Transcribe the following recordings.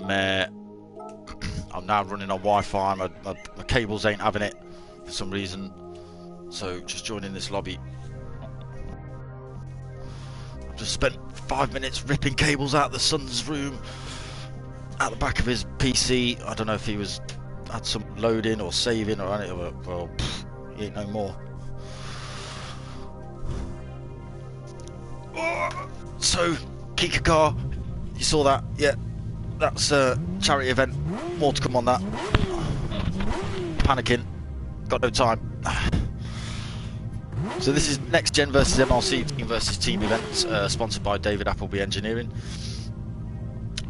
nightmare. I'm now running on Wi-Fi. My cables ain't having it for some reason. So just joining this lobby. I've just spent 5 minutes ripping cables out of the son's room, out the back of his PC. I don't know if he had some loading or saving or anything. Well, he ain't no more. So, Kika car, you saw that? Yeah, that's a charity event. More to come on that. Panicking, got no time. So this is NXTGEN versus MRC team versus team event, sponsored by David Appleby Engineering.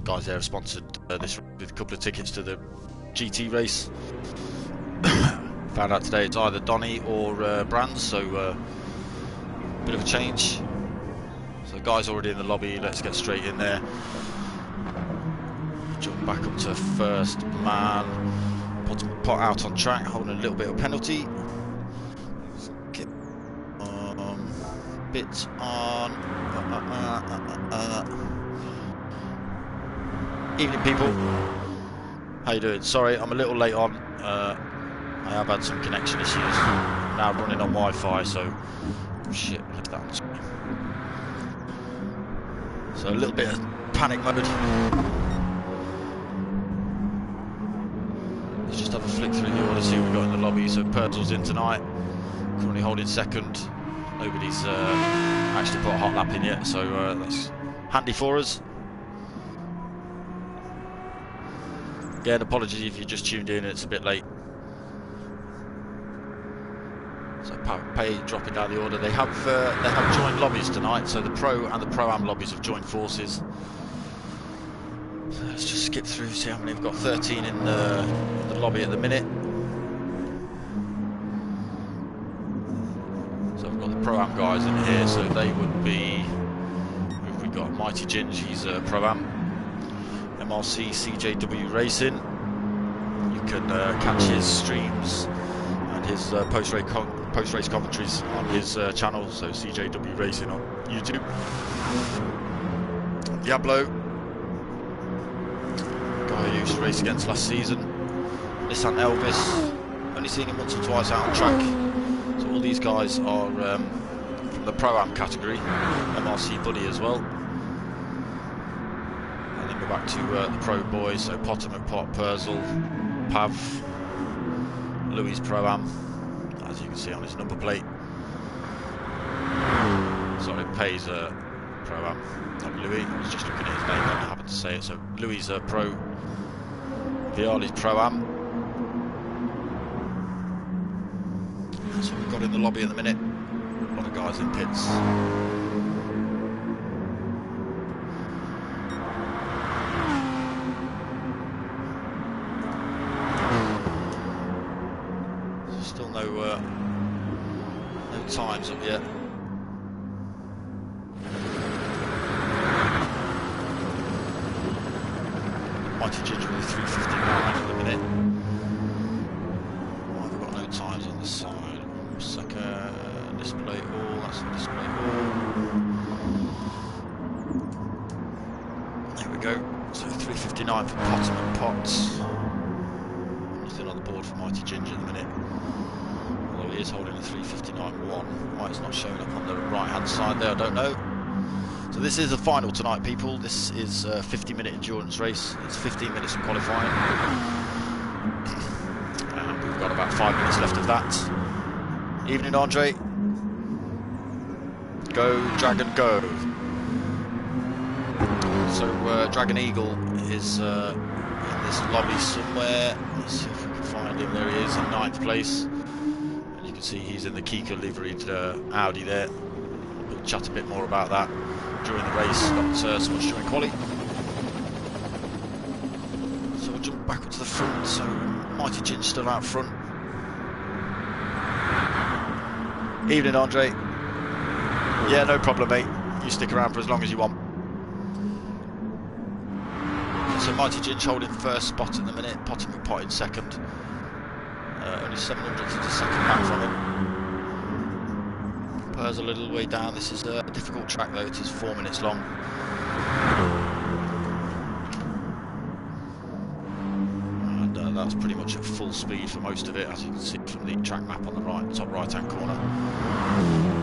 Guys there have sponsored this with a couple of tickets to the GT race. Found out today it's either Donny or Brands, so bit of a change. So guys already in the lobby, let's get straight in there. Jump back up to first man. Pot out on track, holding a little bit of penalty. Let's get bits on. Evening people, how you doing? Sorry, I'm a little late on. I have had some connection issues. I'm now running on Wi-Fi, so shit, left that on screen. So a little bit of panic mode. Let's just have a flick through the order, see what we've got in the lobby. So Purzel's in tonight, currently holding second. Nobody's actually put a hot lap in yet, so that's handy for us. Again, apologies if you just tuned in, it's a bit late. So Pay dropping down the order. They have joined lobbies tonight, so the Pro and the Pro-Am lobbies have joined forces. So let's just skip through, see how many we've got. 13 in the lobby at the minute. So we've got the Pro-Am guys in here, so they would be, who've we got? Mighty Ginge, he's Pro-Am. MRC CJW Racing. You can catch his streams and his post-race commentaries on his channel, so CJW Racing on YouTube. Diablo, guy I used to race against last season. Nissan Elvis, only seen him once or twice out on track. So all these guys are from the Pro-Am category. MRC Buddy as well. Back to the Pro boys, so Potter McPot, Purzel, Pav, Louis Pro-Am, as you can see on his number plate. Sorry, Pay's Pro-Am, not Louis, I was just looking at his name and I happened to say it. So Louis Pro, Viali's Pro-Am. That's what we've got in the lobby at the minute. A lot of guys in pits. No times up yet. Mighty Ginger with 3:59 at the minute. Why have we got no times on this side? Second display all, that's the display all. There we go. So 3:59 for Potter and Potts. Nothing on the board for Mighty Ginger at the minute. He is holding a 3:59.1. Why it's not showing up on the right hand side there, I don't know. So this is the final tonight, people. This is a 50-minute endurance race. It's 15 minutes of qualifying. And we've got about 5 minutes left of that. Evening, Andre. Go, Dragon, go. So Dragon Eagle is in this lobby somewhere. Let's see if we can find him. There he is in 9th place. You can see he's in the Kika liveried Audi there. We'll chat a bit more about that during the race, not so much during quali. So we'll jump back up to the front. So Mighty Ginge still out front. Evening, Andre. Yeah, no problem, mate. You stick around for as long as you want. So Mighty Ginge holding first spot at the minute. Potter McPot in second. Only 700 to the second back from him. Purrs a little way down. This is a difficult track though, it is 4 minutes long. that's pretty much at full speed for most of it, as you can see from the track map on the right, top right hand corner.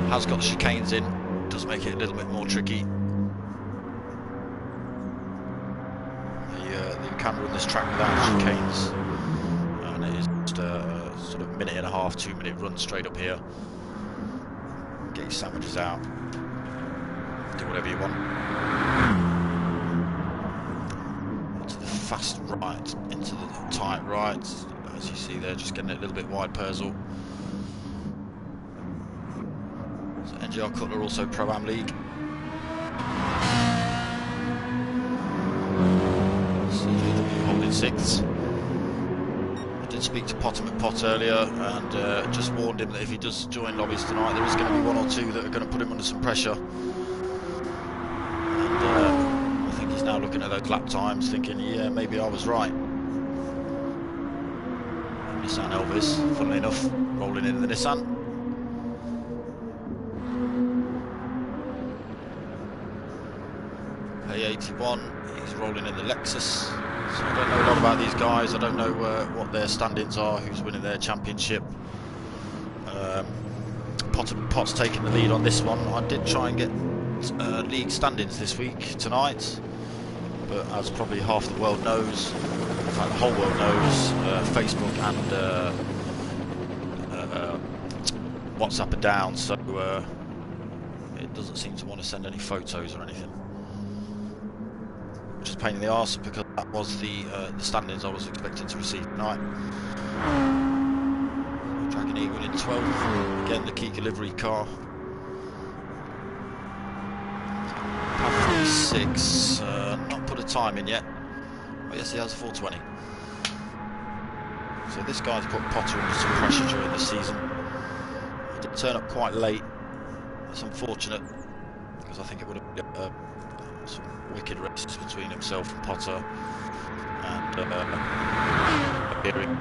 Has got the chicanes in, does make it a little bit more tricky. You can run this track without chicanes, and it is just a sort of minute and a half, 2 minute run straight up here. Get your sandwiches out, do whatever you want. Into the fast right, into the tight right, as you see there, just getting it a little bit wide, Purcell. So NGR Cutler also Pro-Am League. CJW holding 6th. I did speak to Potter McPott earlier and just warned him that if he does join lobbies tonight, there is going to be 1 or 2 that are going to put him under some pressure. And I think he's now looking at those lap times thinking, yeah, maybe I was right. Nissan Elvis, funnily enough, rolling in the Nissan. A81, he's rolling in the Lexus. So I don't know a lot about these guys. I don't know what their stand-ins are, who's winning their championship. Pot's taking the lead on this one. I did try and get league stand-ins this week, tonight, but as probably half the world knows, in fact the whole world knows, Facebook and WhatsApp are down, so it doesn't seem to want to send any photos or anything. Which is a pain in the arse, because that was the stand-ins I was expecting to receive tonight. Dragon Eagle in 12th, again the Kika livery car. Pad 46, not put a time in yet. Oh yes, he has a 4:20. So this guy's put Potter under some pressure during the season. He did turn up quite late. That's unfortunate, because I think it would have been some wicked races between himself and Potter and Beering.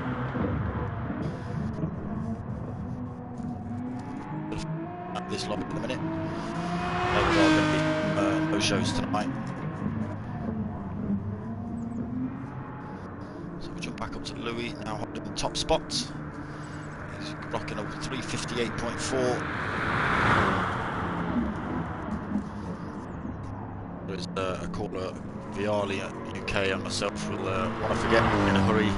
At this lobby at the minute. There are going to be no shows tonight. So we jump back up to Louis, now holding the top spot. He's rocking up 358.4. There is a caller, Viali at UK, and myself will want to forget in a hurry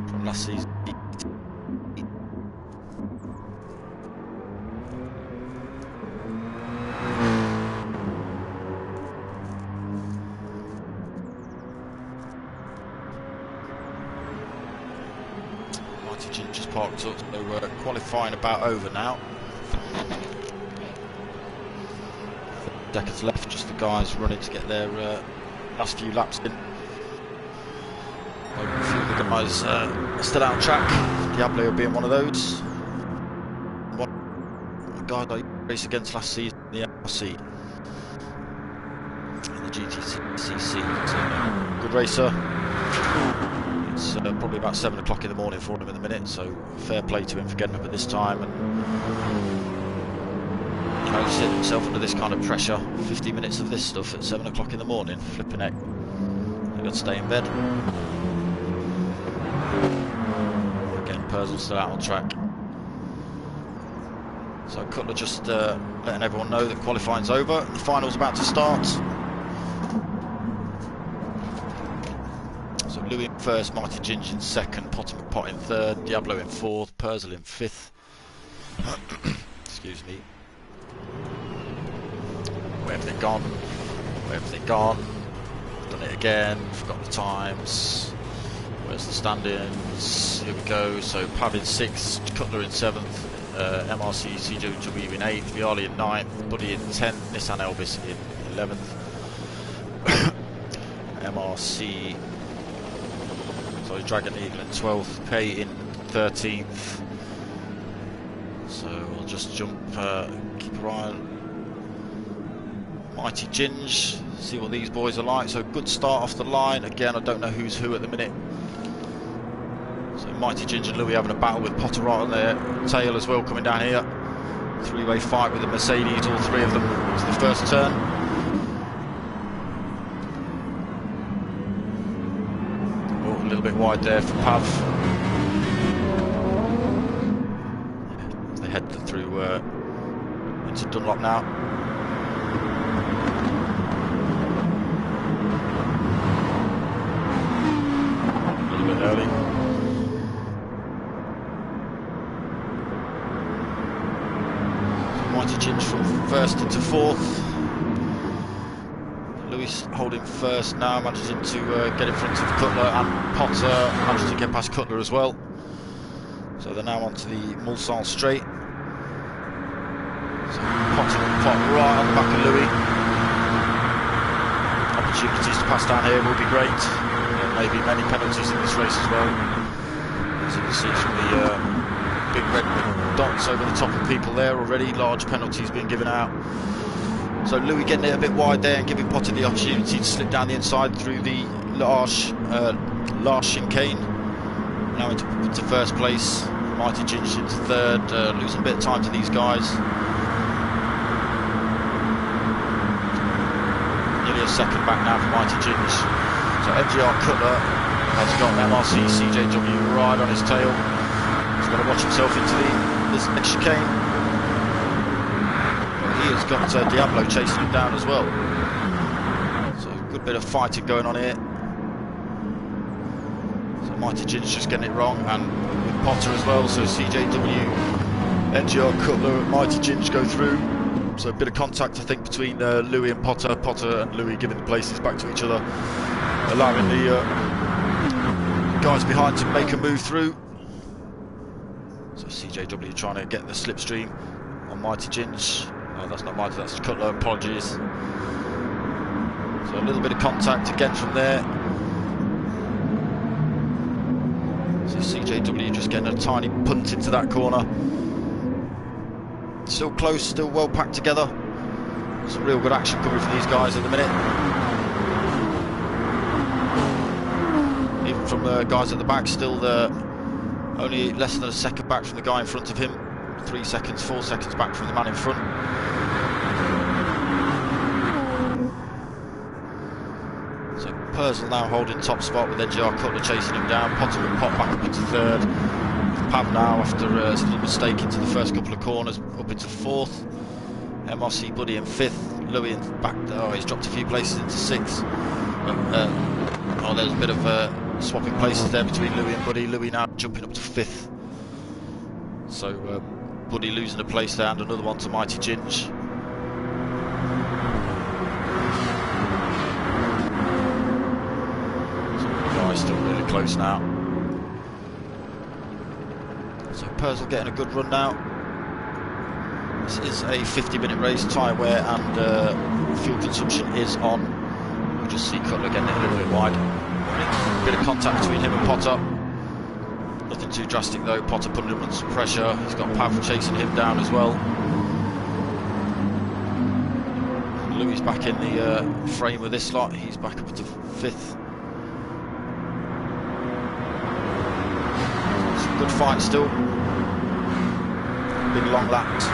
from last season. NXTGEN just parked up, so qualifying about over now. Seconds left, just the guys running to get their last few laps in. A few of the guys still out on track, Diablo being one of those. One guy I raced against last season, the MRC in the GTCC. So, good racer. It's probably about 7 o'clock in the morning for him in the minute, so fair play to him for getting up at this time and setting himself under this kind of pressure. 50 minutes of this stuff at 7 o'clock in the morning, flipping heck. They've got to stay in bed. Again, Purcell still out on track. So Cutler just letting everyone know that qualifying's over, the final's about to start. So Louis in first, Martin Ginge in second, Potter McPott in third, Diablo in fourth, Purcell in fifth. Excuse me. Where have they gone? Where have they gone? Done it again, forgot the times. Where's the stand-ins? Here we go. So Pav in 6th, Cutler in 7th, MRC CJW in 8th, Viali in 9th, Buddy in 10th, Nissan Elvis in 11th, MRC, sorry, Dragon Eagle in 12th, Pay in 13th. So we'll just jump, keep an eye on Mighty Ginge, see what these boys are like. So good start off the line. Again, I don't know who's who at the minute. So Mighty Ginge and Louis having a battle with Potter right on their tail as well, coming down here. Three-way fight with the Mercedes, all three of them. It's the first turn. Oh, A little bit wide there for Pav. They head through into Dunlop now. A little bit early. Mighty Ginge from first into fourth. Lewis holding first now, managing to get in front of Cutler, and Potter managed to get past Cutler as well. So they're now onto the Mulsanne straight. So Potter will pot right on the back of Louis. Opportunities to pass down here will be great. There may be many penalties in this race as well. As you can see from the big red dots over the top of people there already, large penalties being given out. So Louis getting it a bit wide there and giving Potter the opportunity to slip down the inside through the last chicane. Now into first place. Mighty Ginge into third, losing a bit of time to these guys. Nearly a second back now for Mighty Ginge. So MGR Cutler has got MRC CJW right on his tail. He's got to watch himself into this next chicane. He has got Diablo chasing him down as well. So a good bit of fighting going on here. So Mighty Ginge just getting it wrong, and with Potter as well. So CJW, NGR Cutler, and Mighty Ginge go through. So a bit of contact, I think, between Louis and Potter. Potter and Louis giving the places back to each other, allowing the guys behind to make a move through. So CJW trying to get the slipstream on Mighty Ginge. Oh, that's not Mighty, that's Cutler, apologies. So a little bit of contact again from there. So CJW just getting a tiny punt into that corner. Still close, still well packed together. Some real good action coming from these guys at the minute. Even from the guys at the back, still only less than a second back from the guy in front of him. 3 seconds, 4 seconds back from the man in front. So Purcell now holding top spot with NGR Cutler chasing him down. Potter will pop back up into third. Pav now, after a little mistake into the first couple of corners, up into fourth. MRC Buddy in fifth. Louis in back. Oh, he's dropped a few places into sixth. Oh, there's a bit of swapping places there between Louis and Buddy. Louis now jumping up to fifth. So Buddy losing a place there, and another one to Mighty Ginge. So the guys still really close now. So Purcell getting a good run now. This is a 50-minute race, tyre wear and fuel consumption is on. You just see Cutler getting it a little bit wide. A bit of contact between him and Potter. Nothing too drastic though. Potter putting him under some pressure. He's got Pav chasing him down as well. Louis back in the frame with this lot. He's back up to fifth. Some good fight still. Big long laps.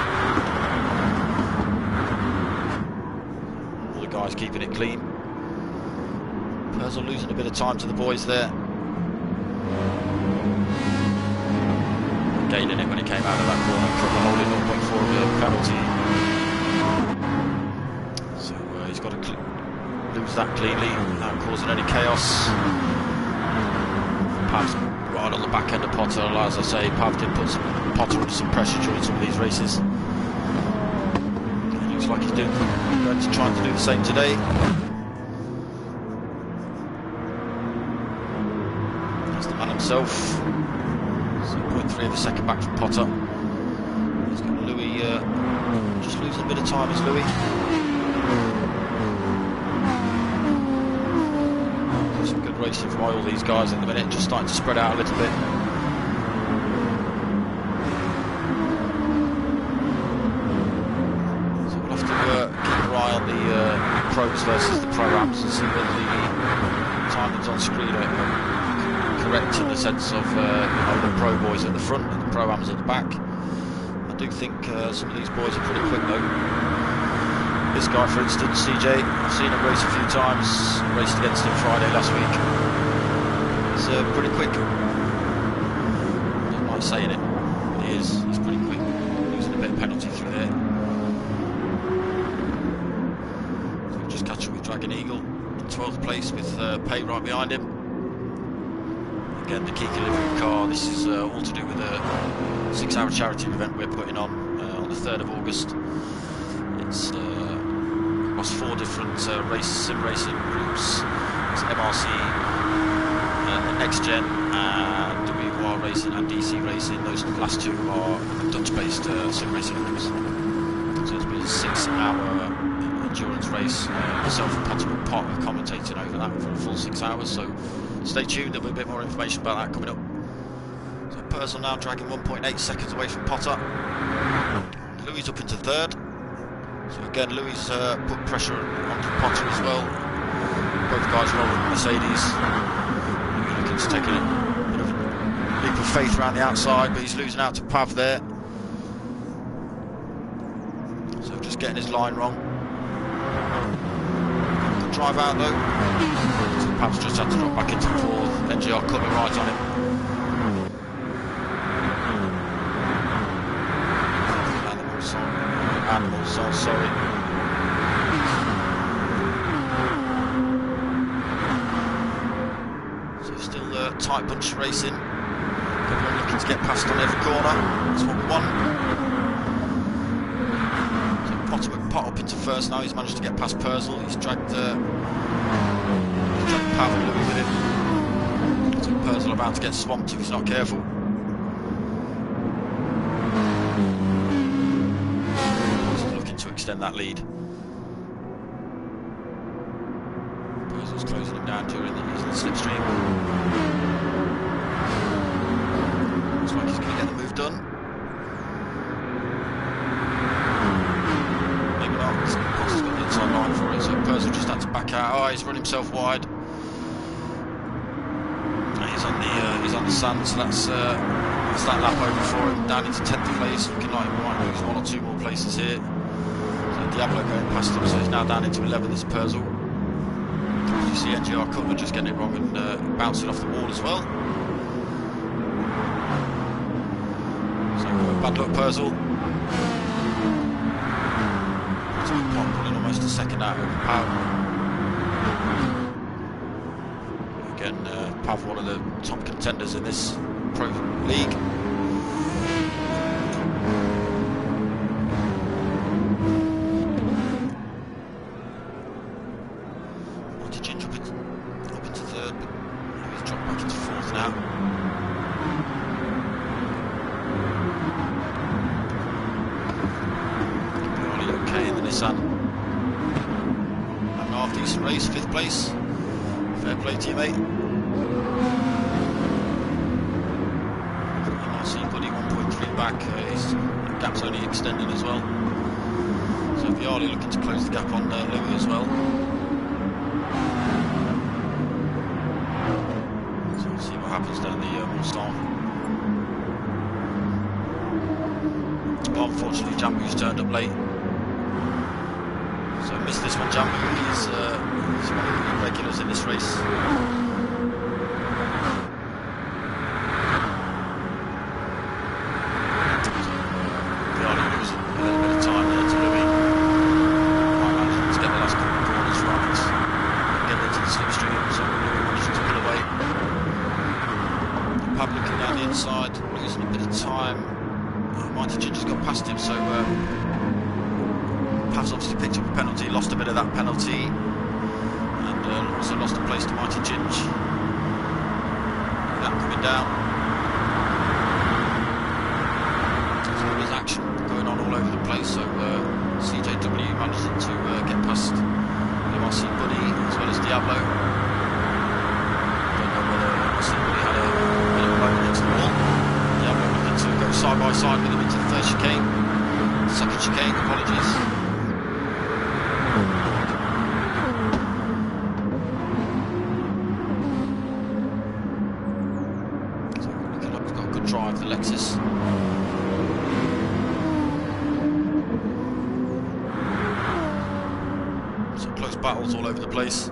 All the guys keeping it clean. Purcell losing a bit of time to the boys there. Gaining it when he came out of that corner. Cutler holding 0.4 of a penalty. So he's got to lose that cleanly without causing any chaos. Pav's right on the back end of Potter. As I say, Pav did put Potter under some pressure during some of these races. It looks like he's going to try to do the same today. That's the man himself. 0.3 of a second back from Potter. He's got Louis just losing a bit of time as Louis. Some good racing from all these guys at the minute, just starting to spread out a little bit. So we'll have to keep an eye on the pros versus the pro-ams and see whether the timings on screen are correct in the sense of the pro boys at the front and the pro-ams at the back. I do think some of these boys are pretty quick though. This guy, for instance, CJ, I've seen him race a few times. Raced against him Friday last week. He's pretty quick. I don't like saying it, but he is. He's pretty quick. Losing a bit of penalty through there. So we just catch up with Dragon Eagle, in 12th place with Pay right behind him. Again, the key delivery car. This is all to do with a 6-hour charity event we're putting on the 3rd of August. It's across 4 different sim racing groups. It's MRC, NXTGEN, and WR Racing and DC Racing. Those last 2 are Dutch-based sim racing groups. So it's been a 6-hour endurance race. Myself and Potter will part commentating over that for a full 6 hours. So stay tuned. There'll be a bit more information about that coming up. So Purcell now dragging 1.8 seconds away from Potter. Louis up into 3rd. So again, Louis put pressure onto Potter as well. Both guys rolling with Mercedes. Louis looking to take a bit of a leap of faith around the outside, but he's losing out to Pav there. So just getting his line wrong. Good drive out though. So Pav's just had to drop back into 4th. NGR Cutler right on him. Animals, oh sorry. So still tight bunch racing. Everyone looking to get past on every corner. That's what we want. So Pot up into 1st now. He's managed to get past Purcell. He's dragged Pav and Louis with him. So Purcell about to get swamped if he's not careful. Extend that lead. Purcell's closing him down during the slipstream. Looks like he's going to get the move done. Maybe not. Potter's got the inside line for it, so Purcell just had to back out. Oh, he's run himself wide. He's on the sand, so that's that lap over for him. Down into 10th place, looking like he might lose 1 or 2 more places here. Diablo going past him, so he's now down into 11th as Purcell. You see NGR Cutler just getting it wrong and bouncing off the wall as well. So bad luck Purcell. So Pot pulling almost a second out over Pav. Again, Pav one of the top contenders in this pro league. Decent race, 5th place. Fair play to you, mate. MRC Buddy 1.3 back. His gap's only extending as well. So Viali looking to close the gap on Louis as well. So we'll see what happens down the Mustang. Well, unfortunately, Jambu's turned up late. So missed this one, Jambu. He's one of the regulars in this race. Viali losing a little bit of time there to Louis. Quite managing to get the last couple of corners right. Get into the slipstream, so Louis managing to pull away. Pav looking down the inside, losing a bit of time. Mighty Ginger's got past him, so Pav's obviously picked up a penalty, lost a bit of that penalty, and also lost a place to Mighty Ginge. That coming down. So there's action going on all over the place, so CJW managing to get past MRC Buddy as well as Diablo. Don't know whether MRC Buddy had a bit of a moment next to the wall. Diablo looking to go side by side with him into the 1st chicane. 2nd chicane, apologies. Drive the Lexus. So close battles all over the place.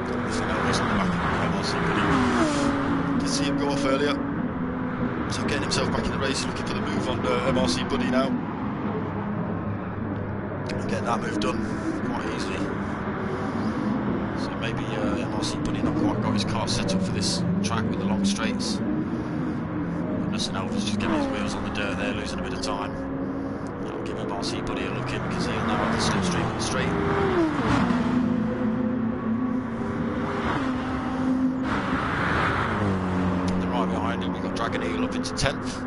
There's an Elvis on the back of the MRC Buddy. off earlier. So getting himself back in the race, looking for the move on MRC Buddy now. Get that move done quite easily. So maybe MRC Buddy not quite got his car set up for this track with the long straights. Listen, Elvis just getting his wheels on the dirt there, losing a bit of time. That'll give MRC Buddy a look in because he'll now have the slipstream on the straight. Right behind him, we've got Dragon Eagle up into 10th.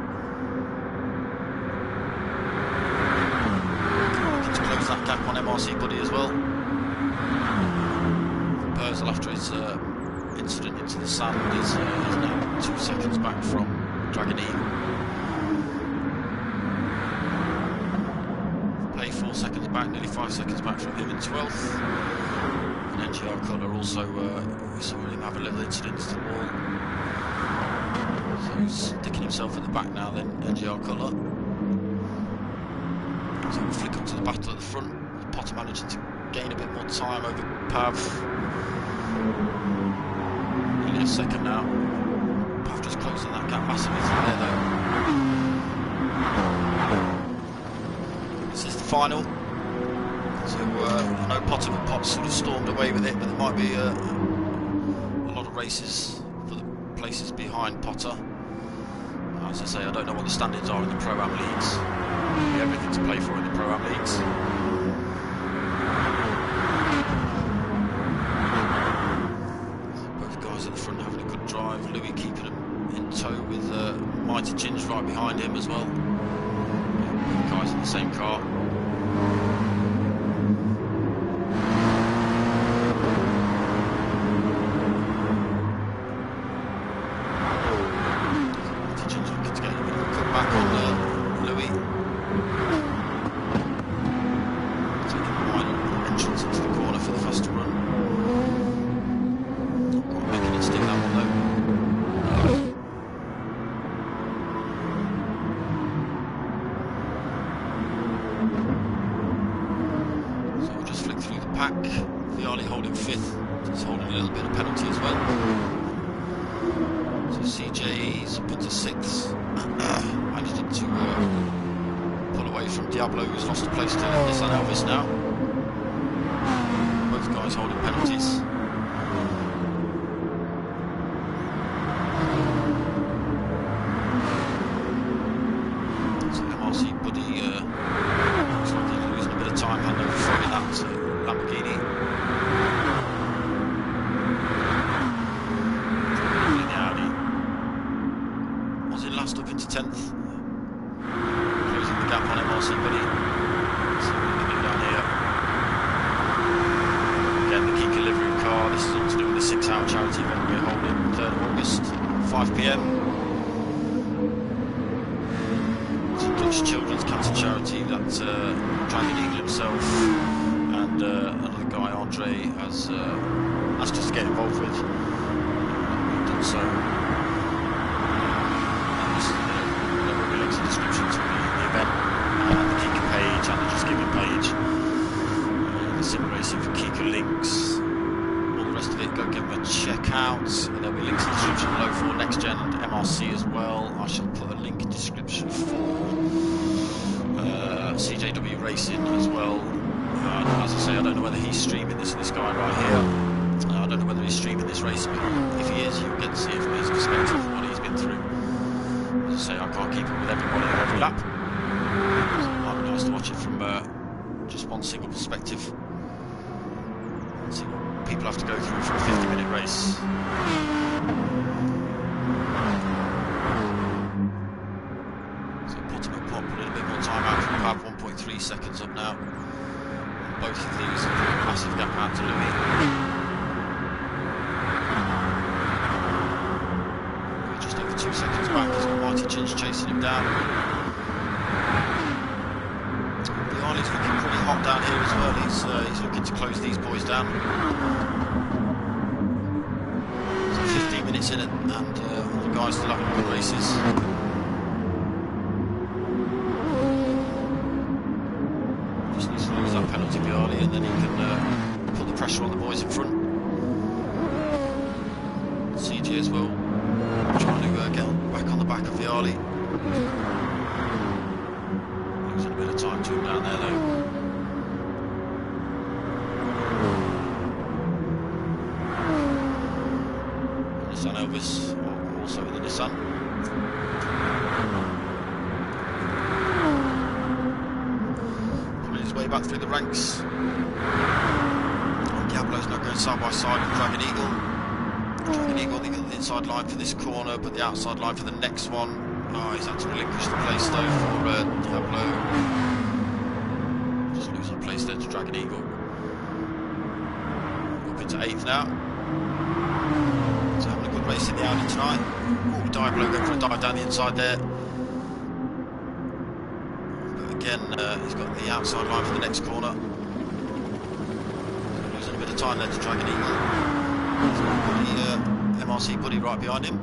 Looking to close that gap on MRC Buddy as well. Purcell, after his incident into the sand, is now 2 seconds back from Dragon Eagle. Play 4 seconds back, nearly 5 seconds back from him in 12th. And NGR Colour also, we saw him have a little incident to the wall. So he's sticking himself at the back now then, NGR Colour. So we'll flick up to the battle at the front. Potter managing to gain a bit more time over Pav. Nearly a second now. Pav just closing that gap massively through there though. This is the final. So I know Potter and Potts sort of stormed away with it, but there might be a lot of races for the places behind Potter. As I say, I don't know what the standards are in the Pro-Am leagues. There'll be everything to play for in the Pro-Am leagues. Both guys at the front having a good drive. Louis keeping him in tow with Mighty Ginge right behind him as well. Both guys in the same car. Holding 5th, he's holding a little bit of penalty as well. So CJ's up into 6th, managing to pull away from Diablo, who's lost a place to Nissan Elvis now. Both guys holding penalties. So MRC Buddy looks like he's losing a bit of time hand over foot in that Lamborghini. Last up into 10th, closing the gap on MRC Buddy. So we're going to do down here. Again, the Kika livery car. This is all to do with the 6-hour charity event we're holding 3rd of August, 5 PM. It's a Dutch Children's Cancer Charity that Dragon Eagle himself and another guy, Andre, has asked us to get involved with. We've done so. Description to the event, and the Kika page and the Just Giving page, the sim racing for Kika links, all the rest of it, go give them a check out, and there'll be links in the description below for NXTGEN and MRC as well. I shall put a link in the description for CJW Racing as well. As I say, I don't know whether he's streaming this guy right here. I don't know whether he's streaming this race, but if he is, you'll get to see it from his perspective of what he's been through. As I say, I can't keep up with everybody on every lap. So it might be nice to watch it from just one single perspective. And see what people have to go through for a 50-minute race. So Potter and Pop a little bit more time out from Pav, 1.3 seconds up now. And both of these have put a massive gap out to Louis. Just over 2 seconds back, he's got Mighty Ginge chasing him down. Bialy's looking pretty hot down here as well, he's looking to close these boys down. So 15 minutes in it, and all the guys still having good races. Just needs to lose that penalty, Bialy, and then he can put the pressure on the boys in front. CJ as well. Trying to get back on the back of Viali. Losing a bit of time to him down there though. Nissan Elvis, also in the Nissan. Coming his way back through the ranks. Diablo's not going side by side with Dragon Eagle. Dragon Eagle, they got the inside line for this corner, but the outside line for the next one. Oh, he's had to relinquish the place though for Diablo. Just losing place there to Dragon Eagle. Up into 8th now. So having a good race in the Audi tonight. Oh, Diablo going for a dive down the inside there. But again, he's got the outside line for the next corner. Losing a bit of time there to Dragon Eagle. He's got the MRC buddy right behind him.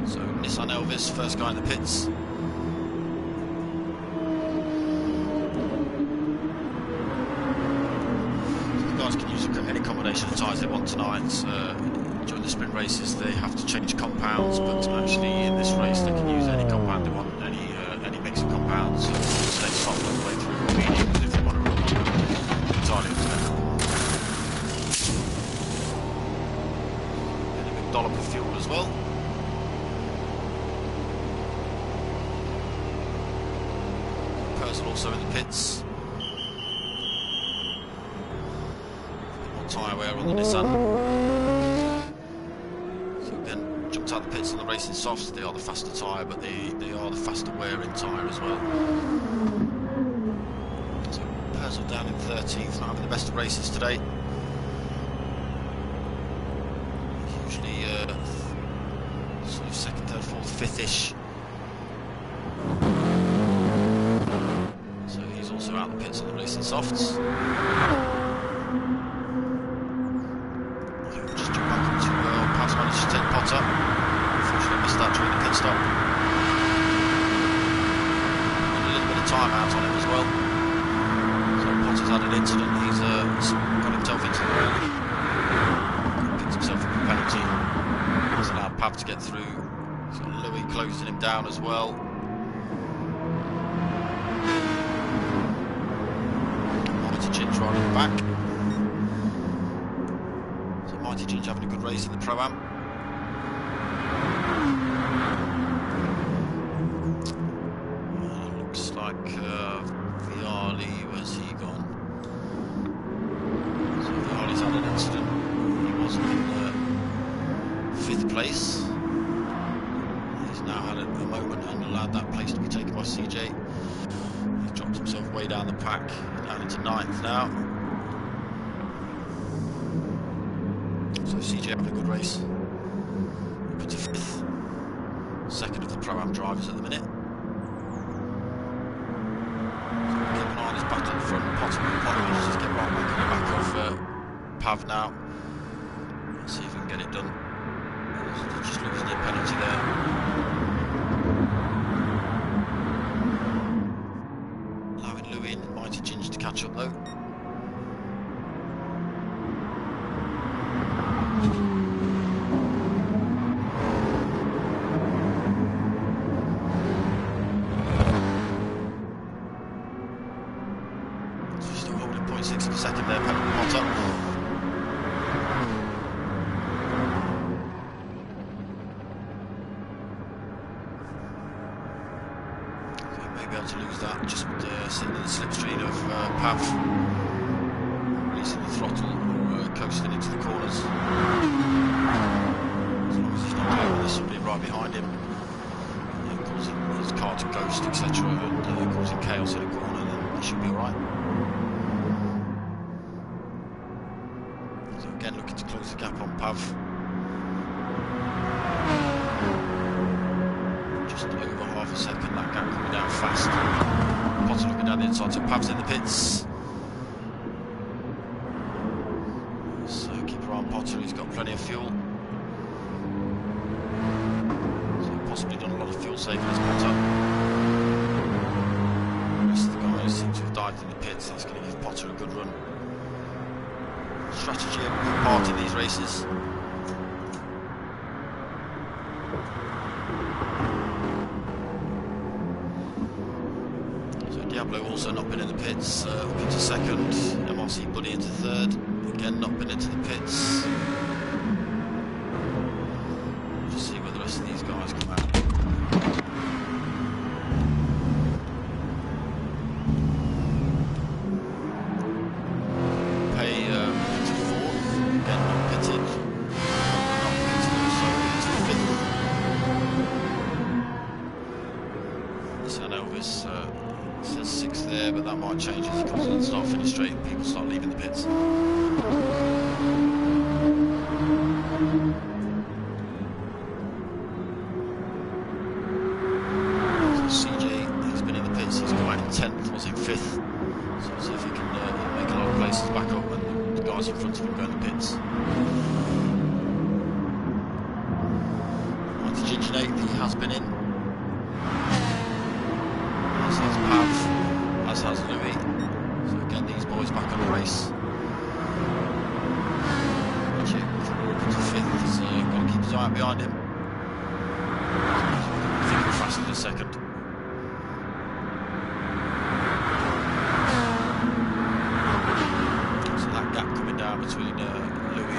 So Nissan Elvis, first guy in the pits. Can use any combination of tyres they want tonight. During the sprint races they have to change compounds, but actually in this race they can use any compound they want, any mix of compounds, stay soft all the way through, or medium if they want to run entirely up to them. Getting a big dollop of fuel as well. Person also in the pits. Tyre wear on the Nissan. So again, jumped out the pits on the racing softs. They are the faster tyre, but they are the faster wearing tyre as well. So Purcell down in 13th, not having the best of races today. Usually sort of 2nd, 3rd, 4th, 5th-ish. So he's also out the pits on the racing softs. Managed to take Potter. Unfortunately missed that during the pit stop. And a little bit of time out on him as well. So Potter's had an incident. He's got himself into the ground. Picked himself up a penalty. He's allowed Pav to get through. He's got Louis closing him down as well. Mighty Ginge right in the back. Mighty Ginge having a good race in the Pro-Am. Looks like Viali, where's he gone? So Viali's had an incident. He wasn't in 5th place. He's now had a moment and allowed that place to be taken by CJ. He's dropped himself way down the pack, down into 9th now. So CJ having a good race. Up into 5th. 2nd of the Pro-Am drivers at the minute. So keep an eye on his battle in front. Potter manages to get right back on the back of Pav now. Let's see if we can get it done. Just losing the penalty there. Allowing Louis and Mighty Ginge to catch up though. Still holding 0.6 of a second there, Potter. Be able to lose that, just sitting in the slipstream of Pav, releasing the throttle or coasting into the corners. As long as he's not clear, there's somebody right behind him, causing his car to ghost, etc., and causing chaos in a corner, then he should be alright. So again, looking to close the gap on Pav. Just over half a second, that gap coming down fast. Potter looking down the inside, so Pav's in the pits. So keep your eye on Potter, he's got plenty of fuel. So possibly done a lot of fuel saving as Potter. The rest of the guys seem to have dived in the pits, that's going to give Potter a good run. Strategy a big part in these races. So Diablo also not been in the pits, up into second. MRC Buddy into third. Again, not been into the pits. Just see where the rest of these guys come out. Change as he comes in and start finish straight and people start leaving the pits. So CJ, he's been in the pits, he's come out in 10th, was in 5th. So we'll see if he can make a lot of places back up when the guys in front of him go in the pits. NXTGEN 8th, he has been in. As has Pav. As has Louis. So again, these boys back on the race. Richard coming up into 5th. He's got to keep his eye out behind him. I think we're faster than second. So that gap coming down between Louis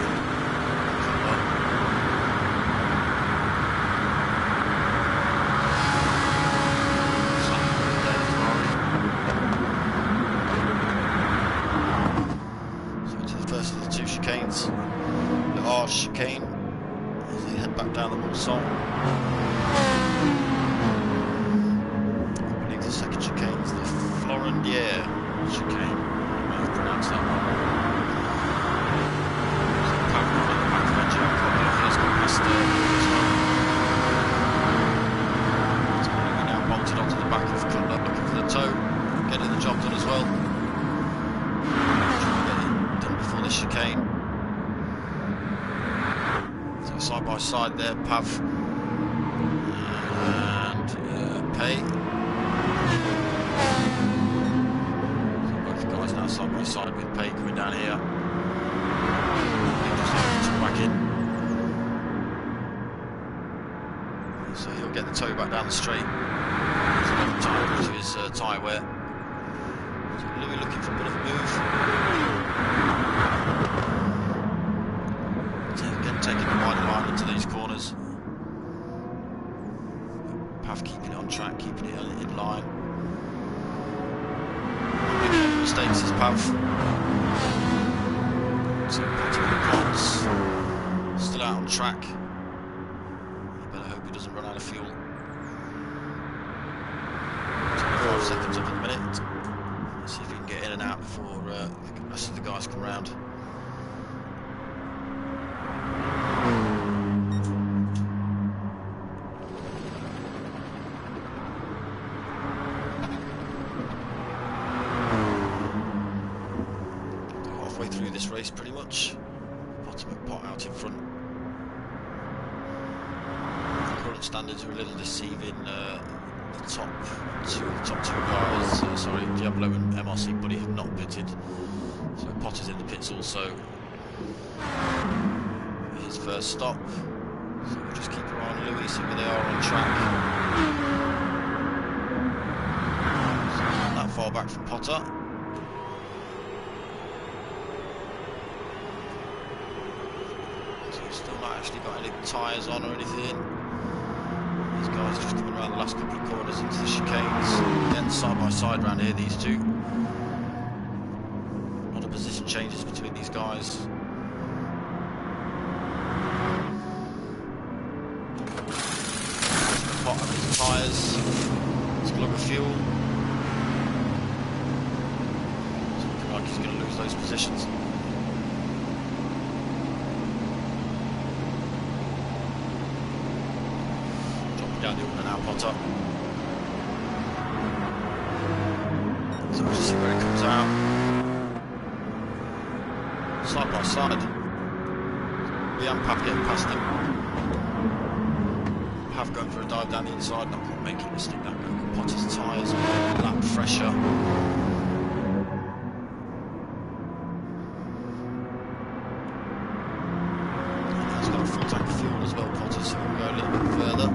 and the R chicane as they head back down the Mulsanne. I believe the second chicane is the Florendier chicane. I may have pronounced that wrong. So the pack at the back of NGL Cutler, he has got past as well. It's now bolted onto the back of Cutler, looking for the toe, getting the job done as well. Trying to get it done before the chicane. Side by side there, Pav and Pay. So both guys now side by side with Pay coming down here. He just has to back in. So he'll get the toe back down the straight. There's a lot of time to his tyre wear. So Louis looking for a bit of a move. Taking the wide line into these corners. Pav keeping it on track, keeping it in line. Making any mistakes is Pav. So putting the pots. Still out on track. You better hope he doesn't run out of fuel. 25 seconds up at the minute. Let's see if he can get in and out before the rest of the guys come round. Through this race pretty much. Bottom of pot out in front. The current standards are a little deceiving. The top two guys, sorry, Diablo and MRC Buddy have not pitted. So Potter's in the pits also. His first stop. So we'll just keep our eye on Louis, see where they are on track. So not that far back from Potter. Still not actually got any tyres on or anything. These guys just coming around the last couple of corners into the chicanes. Again, side by side around here, these two. A lot of position changes between these guys. The pot of his tyres. His glug of fuel. It's looking like he's going to lose those positions. Down the order now, Potter. So we'll just see where it comes out. Side by side. We and Pav getting past him. Pav going for a dive down the inside, not quite making a mistake that go. Potter's tyres, a lap fresher. a little bit further.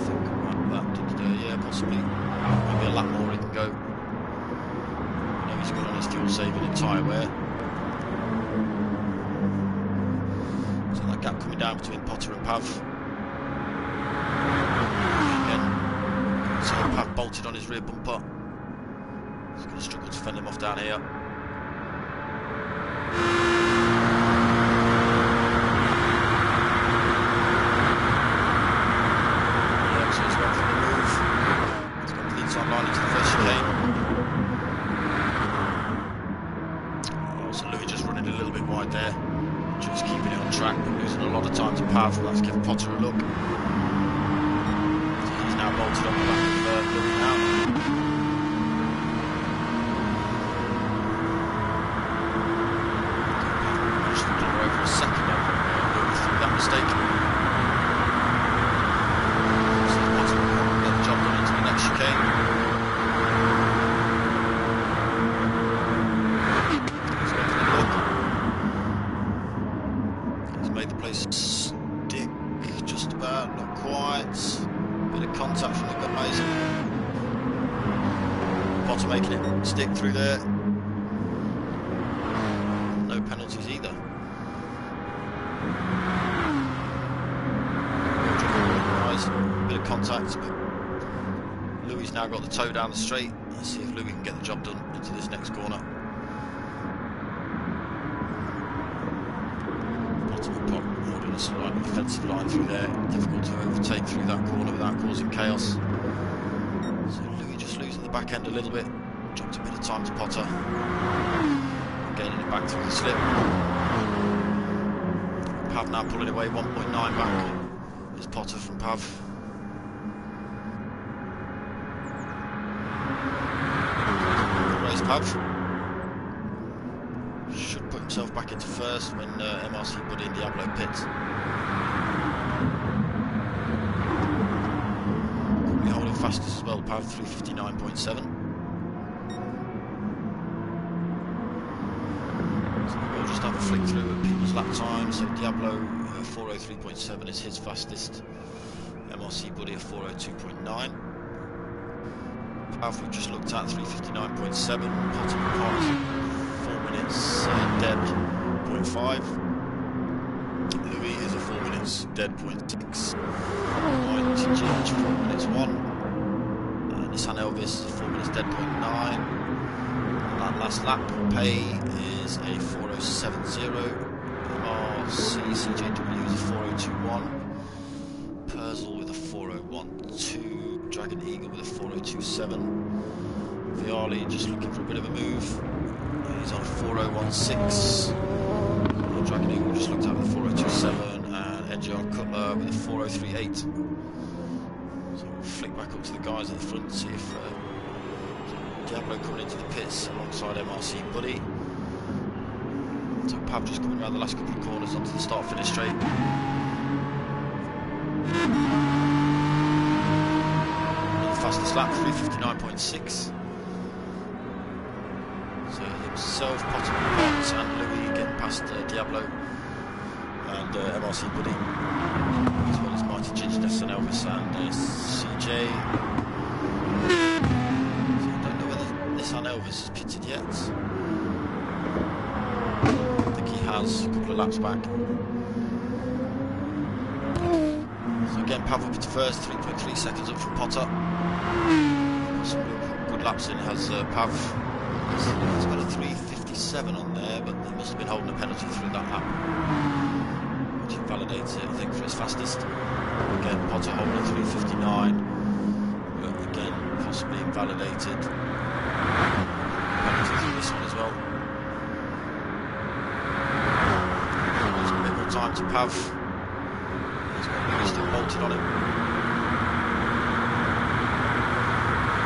Think about that. Yeah, possibly. Maybe a lap more he can go. I know he's good on his fuel saving and tyre wear. So that gap coming down between Potter and Pav. Again, so Pav bolted on his rear bumper. He's going to struggle to fend him off down here. That's given Potter a look. He's now bolted on the back of Louis now. Managed to deliver over a second over Louis through that mistake. So Potter will get the job done into the next chicane. He's got the look. He's made the place just about, not quite. Bit of contact from the guys. Potter making it stick through there. No penalties either. Guys, bit of contact, but Louis now got the toe down the straight. Let's see if Louis can get the job done into this next corner. Right defensive line through there, difficult to overtake through that corner without causing chaos. So Louis just losing the back end a little bit, dropped a bit of time to Potter, gaining it back through the slip. Pav now pulling away 1.9 back is Potter from Pav. Race Pav. Should put himself back into first when MRC Buddy and Diablo pit. Currently holding fastest as well, Pav 359.7. So we'll just have a flick through at people's lap time. So Diablo 403.7 is his fastest. MRC Buddy at 402.9. Pav we've just looked at 359.7. Potter Park 4 minutes dead 0.5. Louis is a 4 minutes dead 0.6. NXTGEN 4 minutes 1. Nissan Elvis is a 4 minutes dead 0.9. That last lap pay is a 4070. MRC CJW is a 4021. Perzel with a 4012. Dragon Eagle with a 4027. Viali just looking for a bit of a move. He's on a 4016. Dragon Eagle just looked at with a 4027, and NGR Cutler with a 4038. So we'll flick back up to the guys at the front, see if Diablo coming into the pits alongside MRC Buddy. So Pav just coming around the last couple of corners onto the start-finish straight. Another fastest lap, 359.6. Himself, Potter and Louis getting past Diablo and MRC Buddy, as well as Mighty Ginger, Nissan Elvis and CJ. So I don't know whether Nissan Elvis has pitted yet. I think he has, a couple of laps back. So again, Pav up to first, 3.3 seconds up from Potter. Got some good laps in, has Pav. He's got a 357 on there, but he must have been holding a penalty through that lap, which invalidates it, I think, for his fastest. Again, Potter holding a 359, but again, possibly invalidated. Penalty through this one as well. There's a bit more time to Pav. He's got Louis still bolted on him.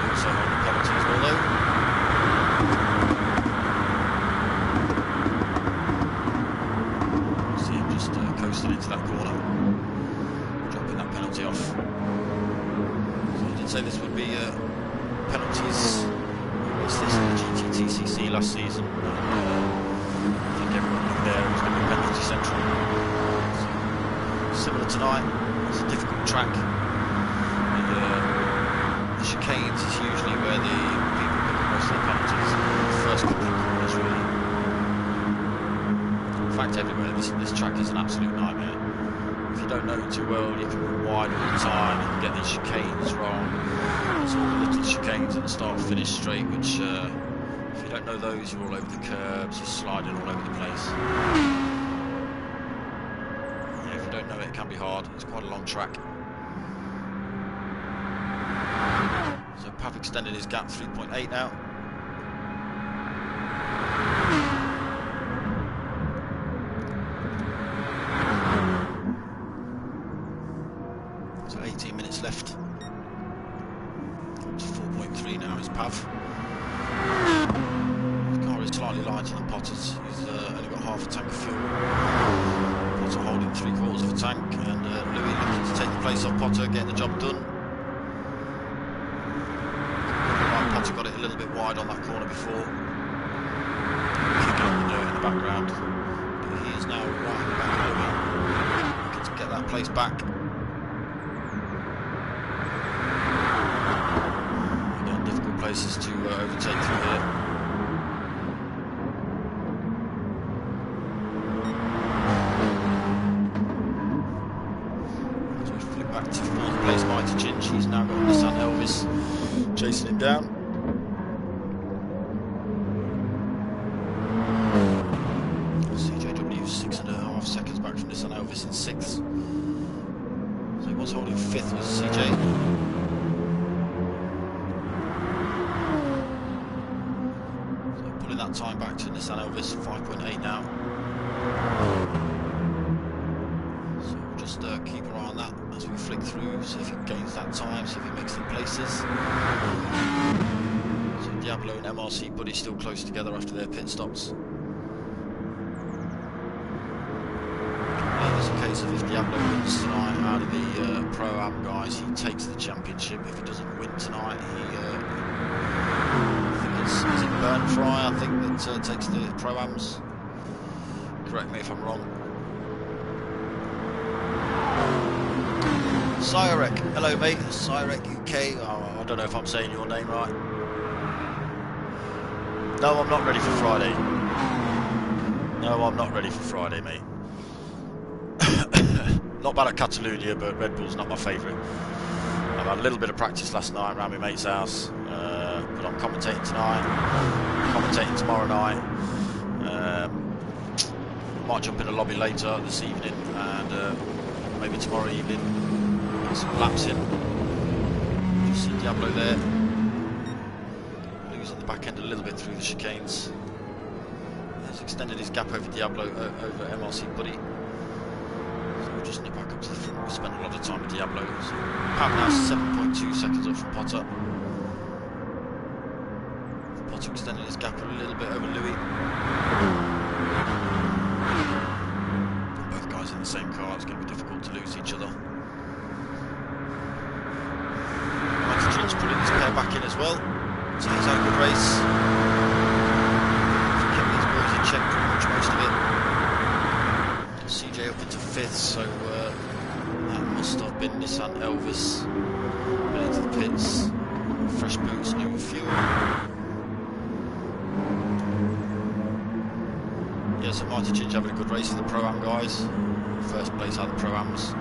Also holding a penalty as well, though. Into that corner, dropping that penalty off. So I did say this would be penalties. What's this? The GTTCC last season. I think everyone knew there it was going to be penalty central. So track. The chicanes is usually where the people pick up most of their penalties. The first couple of corners, really. In fact, everywhere. This track is an absolute nightmare. If you don't know it too well, you can run wide all the time and get these chicanes wrong. There's all the little chicanes at the start-finish straight, which, if you don't know those, you're all over the curbs, you're sliding all over the place. Yeah, if you don't know it, it can be hard. It's quite a long track. So Pav extended his gap 3.8 now. So 18 minutes left. Up to 4.3 now is Pav. His car is slightly lighter than Potter's. He's only got half a tank of fuel. Potter holding 3/4 of a tank, and Louis looking to take the place of Potter, getting the job done. Potter got it a little bit wide on that corner before. Kicking up the dirt in the background. But he is now right in the back of Louis, looking to get that place back. Again, difficult places to overtake through here. So we flip back to 4th place Mighty Ginge. He's now got Nissan Elvis chasing him down. CJW 6.5 seconds back from Nissan Elvis in 6th. So he was holding 5th was CJ. So pulling that time back to Nissan Elvis, 5.8 now. So we'll just keep our eye on that as we flick through, see if he gains that time, see if he makes the places. So Diablo and MRC Buddy still close together after their pit stops. It's a case of if Diablo wins tonight out of the Pro-Am guys, he takes the championship. If he doesn't win tonight, he I think is it Burn Fry, I think, that takes the Pro-Ams. Correct me if I'm wrong. Cyrek, hello mate, Cyrek UK. Oh, I don't know if I'm saying your name right. No, I'm not ready for Friday. No, I'm not ready for Friday, mate. Not bad at Catalonia, but Red Bull's not my favourite. I've had a little bit of practice last night around my mate's house, but I'm commentating tonight, commentating tomorrow night. Might jump in a lobby later this evening, and maybe tomorrow evening get some laps in. You see Diablo there. Louis at the back end a little bit through the chicanes. He's extended his gap over Diablo, over MRC Buddy. Just nip back up to the front. We spent a lot of time with Diablo. So Pav now 7.2 seconds up from Potter. Potter extending his gap a little bit over Louis. Both guys in the same car, it's going to be difficult to lose each other. Mighty Ginge putting his pair back in as well. So he's had a good race. He's kept these boys in check pretty much most of it. CJ up into 5th, so that must have been Nissan Elvis. Been into the pits, fresh boots, new fuel. Yeah, so Mighty Ginge having a good race in the Pro-Am guys. First place out of the Pro-Ams.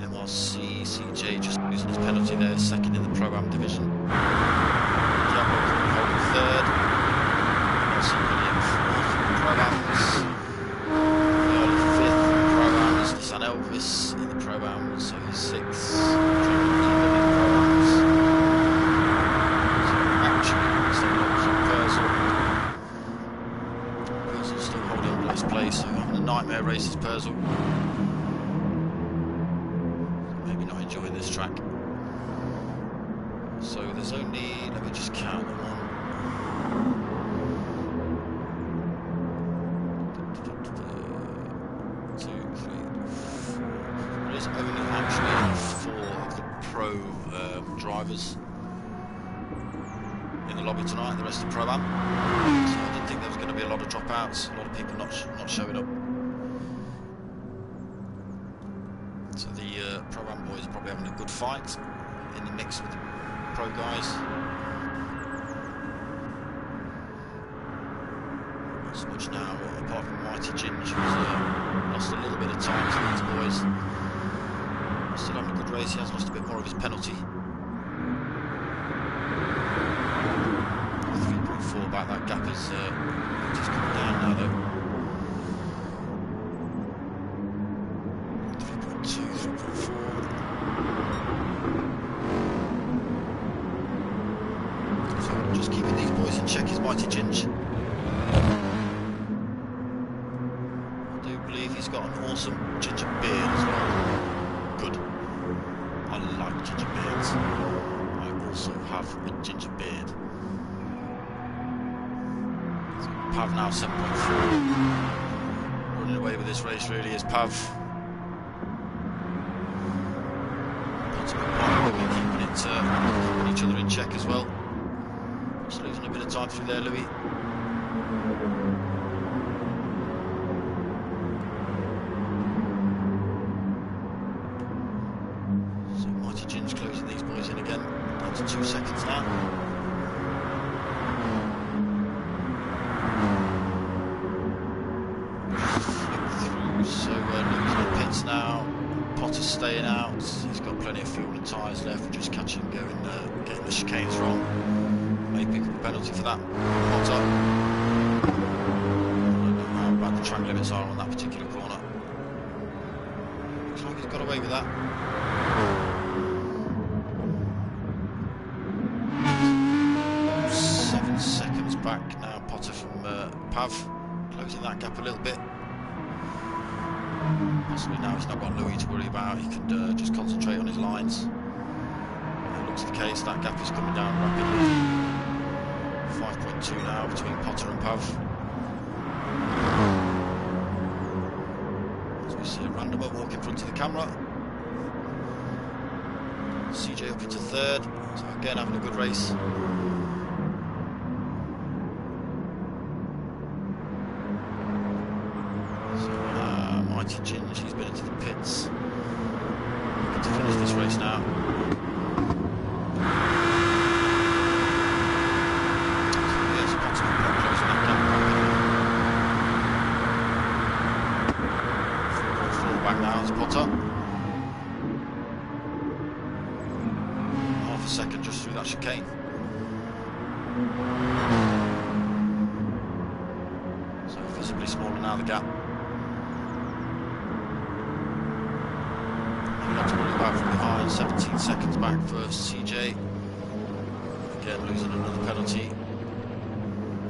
MRC, CJ just losing his penalty there, 2nd in the Pro-Am division. Diablo holding 3rd. MRC William 4th in the Pro-Ams. Nissan Elvis in the Pro-Am, so he's 6th. So actually, Purcell's still holding on to his place, so having a nightmare race is Purcell. Maybe not enjoying this track. So there's only, let me just count them on. Only actually 4 of the Pro drivers in the lobby tonight, the rest are Pro-Am. So I didn't think there was going to be a lot of dropouts, a lot of people not showing up. So the Pro-Am boys are probably having a good fight in the mix with the Pro guys. Not so much now, apart from Mighty Ginge, who's lost a little bit of time to these boys. Still having a good race, he has lost a bit more of his penalty. 3.4 back, that gap is just coming down now though. 3.2, 3.4. So just keeping these boys in check is Mighty Ginge. I do believe he's got an awesome ginger beard as well. Good. I like ginger beards. I also have a ginger beard. So Pav now 7.4. Running away with this race really is Pav. Keeping each other in check as well. Just losing a bit of time through there, Louis. So Mighty Ginge closing these boys in again. Down to 2 seconds now. So Louis in the pits now. Potter's staying out. He's got plenty of fuel and tyres left. Just catching and going, getting the chicanes wrong. May pick up a penalty for that. Potter. I don't know how bad the track limits are on that particular corner. Looks like he's got away with that. Seven seconds back now. Potter from Pav. Closing that gap a little bit. Possibly now he's not got Louis to worry about, he can just concentrate on his lines. It looks the case, that gap is coming down rapidly. 5.2 now between Potter and Pav. As we see a randomer walk in front of the camera. CJ up into third, so again having a good race. Mighty Ginge, he's been into the pits. Looking to finish this race now. So yes, Potter closing that gap. 4.4 back now, it's Potter. Half a second just through that chicane. So visibly smaller now, the gap. Not to worry about from behind, 17 seconds back for CJ. Again, losing another penalty.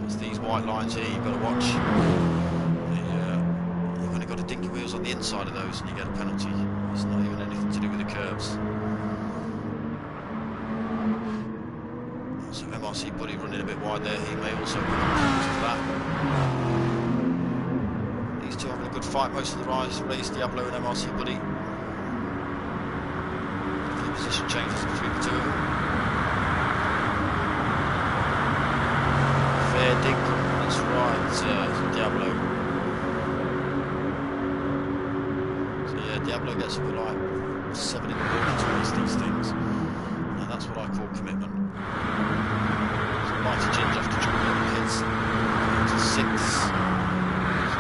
It's these white lines here you've got to watch. You've only got to dink your wheels on the inside of those and you get a penalty. It's not even anything to do with the curbs. So MRC Buddy running a bit wide there, he may also be penalty for that. These two having a good fight most of the race, Diablo and MRC Buddy. Position changes between the two of them. Fair dig, that's right, Diablo. So yeah, Diablo gets up at like 7 in the morning to race these things. And that's what I call commitment. So Mighty Ginge have to jump in the pits to 6. So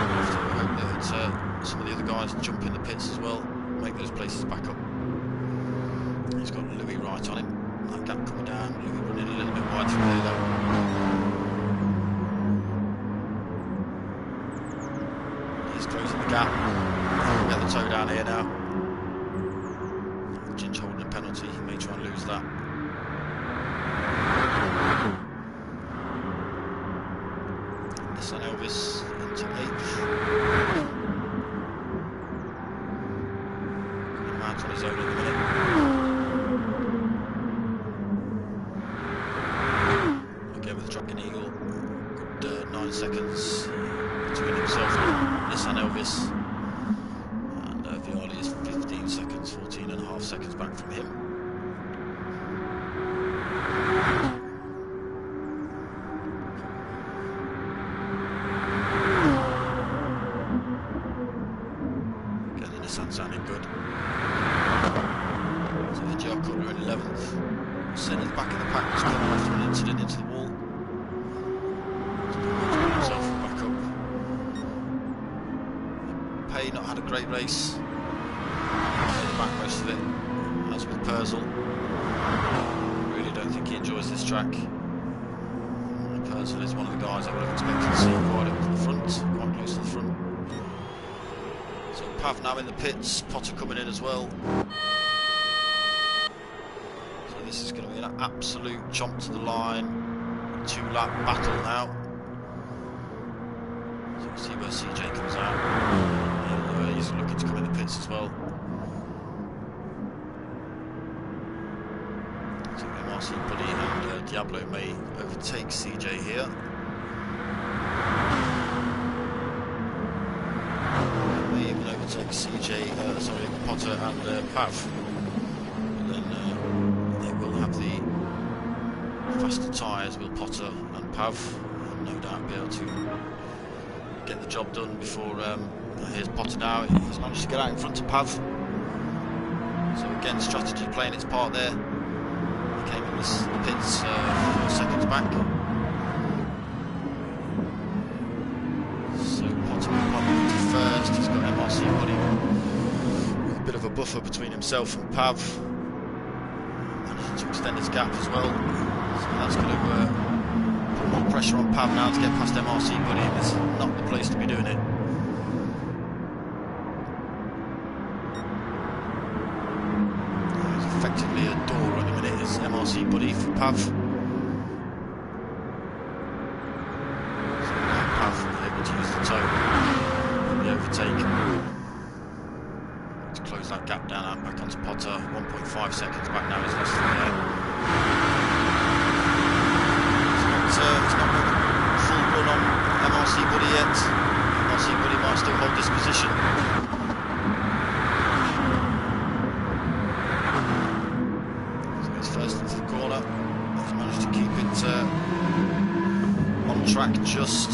we'll have to hope that some of the other guys jump in the pits as well, make those places back up. He's got Louis right on him. That gap coming down. Louis running a little bit wide through there though. He's closing the gap. We'll get the toe down here now. Ginge holding a penalty. He may try and lose that. Nissan Elvis into 8th. Coming out on his own in a minute. Good 9 seconds between himself and Nissan Elvis, and Viali is 15 seconds, 14.5 seconds back from him. Again, the Nissan sounding good. great race. Back most of it, as with Purcell. Really don't think he enjoys this track. Purcell is one of the guys I would have expected to see quite up to the front, quite close to the front. So Pav now in the pits, Potter coming in as well. So this is going to be an absolute chomp to the line, 2-lap battle now. So we'll see where CJ comes out. He's looking to come in the pits as well. So MRC Buddy and Diablo may overtake CJ here. May even overtake CJ, sorry, Potter and Pav. But then they will have the faster tyres, will Potter and Pav, and no doubt be able to get the job done before. Here's Potter now. He's managed to get out in front of Pav. So again, strategy playing its part there. He came in the pits 4 seconds back. So Potter will pop into first. He's got MRC Buddy with a bit of a buffer between himself and Pav. Managed to extend his gap as well. So that's going to put more pressure on Pav now to get past MRC Buddy. It's not the place to be doing it. Effectively a door at the minute is MRC Buddy for Pav. So now Pav will be able to use the toe for the overtake to close that gap down and back onto Potter. 1.5 seconds back now, he's lost from there. It's not got full run on MRC Buddy yet. MRC Buddy might still hold this position. On track, just a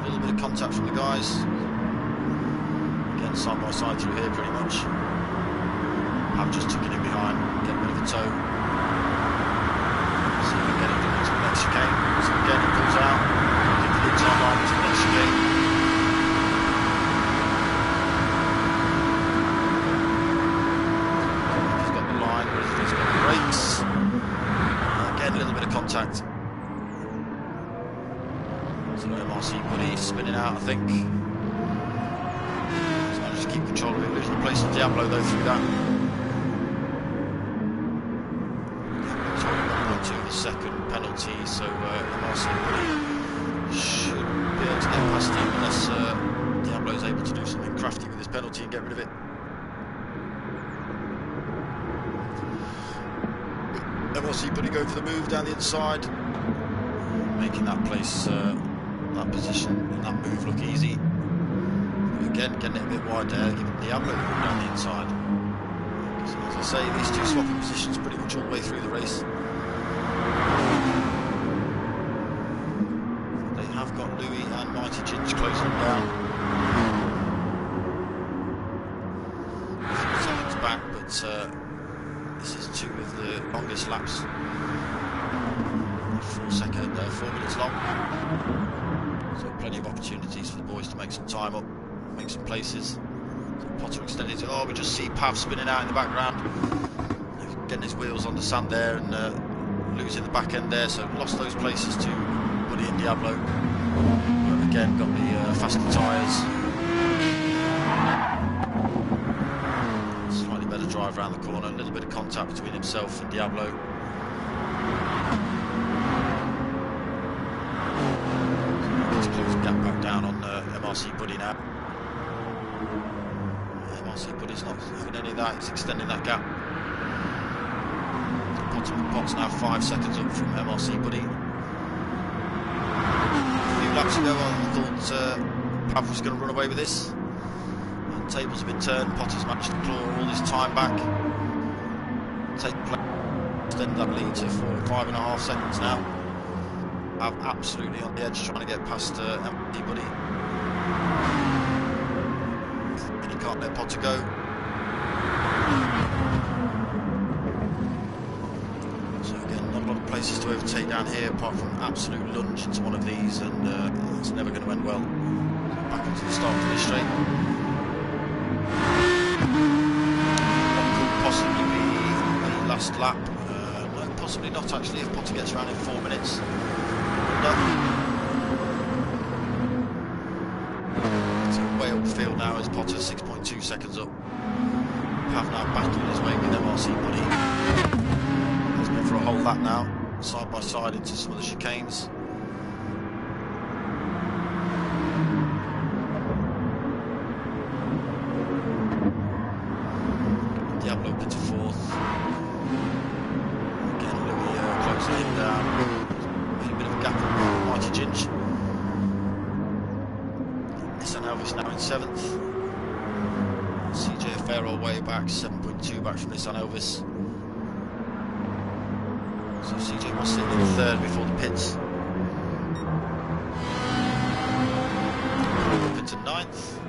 little bit of contact from the guys. Again, side by side through here pretty much. I've just took it in behind, get a bit of a toe. See if we can get it into the next chicane. So again, it pulls out, get the inside line to the next chicane. He's got the line, but he's got the brakes. Again, a little bit of contact. So MRC Buddy spinning out, I think. He's managed to keep control of it, losing the place of Diablo though through that. Diablo's holding on to the second penalty, so MRC Buddy should be able to get past him unless Diablo's able to do something crafty with his penalty and get rid of it. MRC Buddy going for the move down the inside, making that place, that position, and that move look easy. Again, getting it a bit wide there, giving Diablo down the inside. So as I say, these two swapping positions pretty much all the way through the race. They have got Louis and Mighty Ginge closing them down. A few seconds back, but this is 2 of the longest laps. 4 minutes long. So plenty of opportunities for the boys to make some time up, make some places. So Potter extended it. Oh, we just see Pav spinning out in the background. Getting his wheels on the sand there and losing the back end there. So lost those places to Buddy and Diablo. But again, got the faster tyres. Better drive around the corner, a little bit of contact between himself and Diablo. Let's close the gap back down on MRC Buddy now. MRC Buddy's not having any of that, he's extending that gap. Pot's now 5 seconds up from MRC Buddy. A few laps ago I thought Pav was going to run away with this. Tables have been turned, Potter's managed to claw all this time back. Extend that lead to 5.5 seconds now. I'm absolutely on the edge trying to get past MRC Buddy. And he can't let Potter go. So again, not a lot of places to overtake down here apart from an absolute lunge into one of these, and it's never going to end well. Back onto the start finish straight. What could possibly be the last lap? No, possibly not actually, if Potter gets around in 4 minutes. It's a way upfield now as Potter 6.2 seconds up. Pav now battling his way with MRC Buddy. He's been for a whole lap now, side by side into some of the chicanes. Diablo up into 4th. Again, Louis closing him down. Made a bit of a gap on Mighty Ginge. Nissan Elvis now in 7th. CJ a fair old way back, 7.2 back from Nissan Elvis. So CJ was sitting in 3rd before the pits. Up into 9th.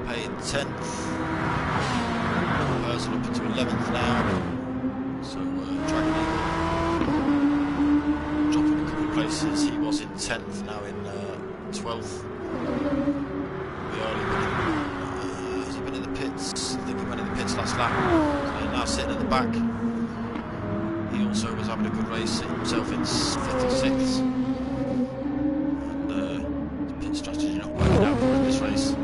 Pay in 10th. Person up into 11th now. So Dragon Eagle dropping a couple of places. He was in 10th, now in 12th. Has he been in the pits? I think he went in the pits last lap. So now sitting at the back. He also was having a good race, sitting himself in 5th or 6th. And the pit strategy not working out for him this race.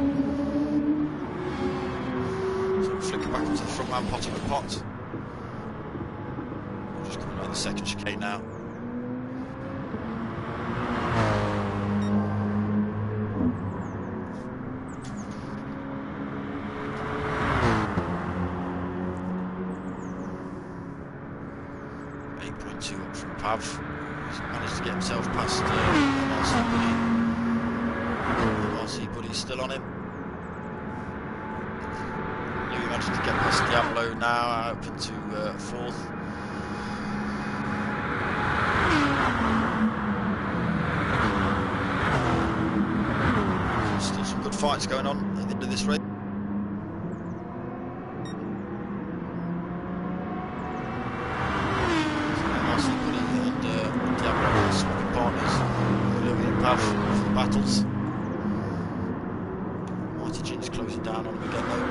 So we'll flicker back into the front man, Potter with Pot. We're just coming around the second chicane now. Pav. He's managed to get himself past MRC Buddy. MRC Buddy's still on him. Louis managed to get past Diablo now, up into 4th. Still some good fights going on at the end of this race. Battles. Mighty Ginge closing down on him again though.